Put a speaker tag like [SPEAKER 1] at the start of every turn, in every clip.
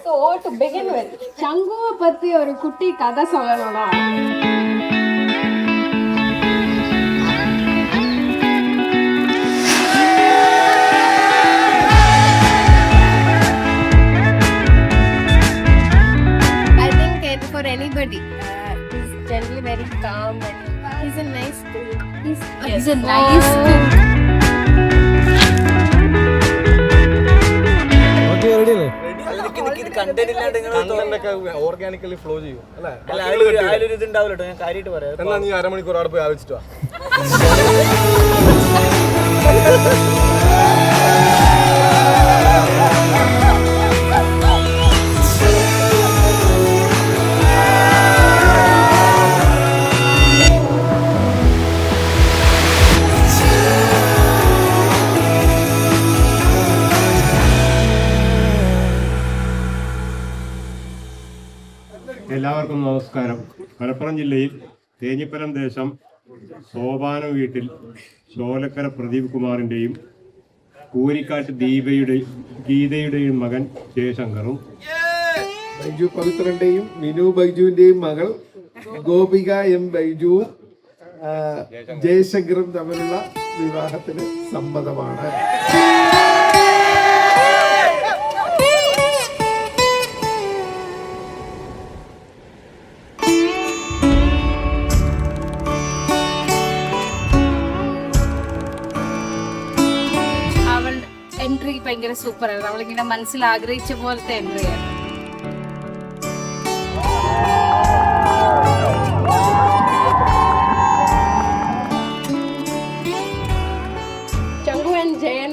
[SPEAKER 1] So to begin with, சங்குவை பத்தி ஒரு குட்டி கதை சொல்லணும்னா I think for anybody, he's generally very calm and he's a nice dude. He's a nice dude.
[SPEAKER 2] Organically flow ചെയ്യും അല്ലേ?
[SPEAKER 3] എന്നാ നീ അരമണിക്കൂർ അവിടെ പോയി ആലോചിച്ചിട്ട് വാ.
[SPEAKER 4] എല്ലാവർക്കും നമസ്കാരം. മലപ്പുറം ജില്ലയിൽ തേഞ്ഞിപ്പലം ദേശം സോപാനം വീട്ടിൽ ചോലക്കര പ്രദീപ് കുമാറിൻ്റെയും കൂരിക്കാട്ട് ഗീതയുടെയും മകൻ ജയശങ്കറും
[SPEAKER 3] ബൈജു പവിത്രന്റെയും മിനു ബൈജുവിന്റെയും മകൾ ഗോപിക എം ബൈജുവും ജയശങ്കറും തമ്മിലുള്ള വിവാഹത്തിന് സമ്മതമാണ്.
[SPEAKER 5] എൻട്രി ഭയങ്കര സൂപ്പർ ആയിരുന്നു. അവളിങ്ങനെ മനസ്സിൽ ആഗ്രഹിച്ച പോലത്തെ എൻട്രി ആയിരുന്നു.
[SPEAKER 1] ചങ്കു ആൻഡ് ജയൻ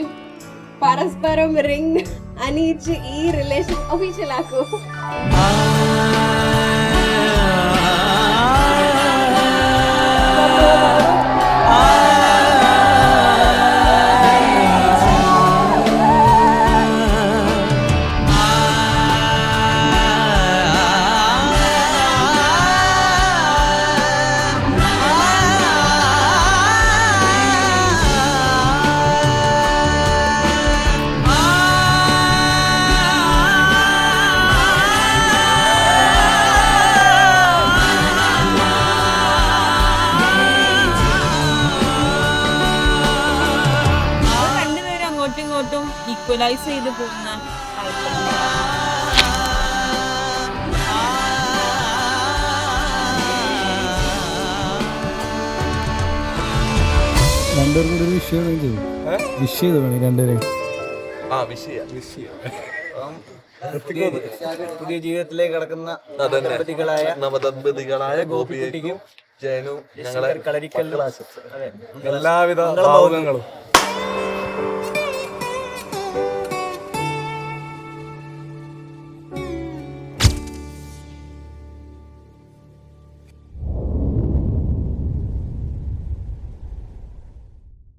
[SPEAKER 1] പരസ്പരം റിംഗ് അണിയിച്ച് ഈ റിലേഷൻ ഒഫീഷ്യൽ ആക്കൂ.
[SPEAKER 5] ഈക്വലൈസ് ചെയ്ത് പോകുന്ന
[SPEAKER 6] രണ്ടുപേരും കൂടി ഒരു വിഷയം വിഷ് ചെയ്ത് വേണം രണ്ടുപേരും.
[SPEAKER 2] പുതിയ ജീവിതത്തിലേക്ക് കടക്കുന്ന
[SPEAKER 3] നവദമ്പതികളായ ഗോപിയും ജയനും ഞങ്ങളെ
[SPEAKER 2] കളരിക്കൽ
[SPEAKER 3] എല്ലാവിധ ഭാവുകങ്ങളും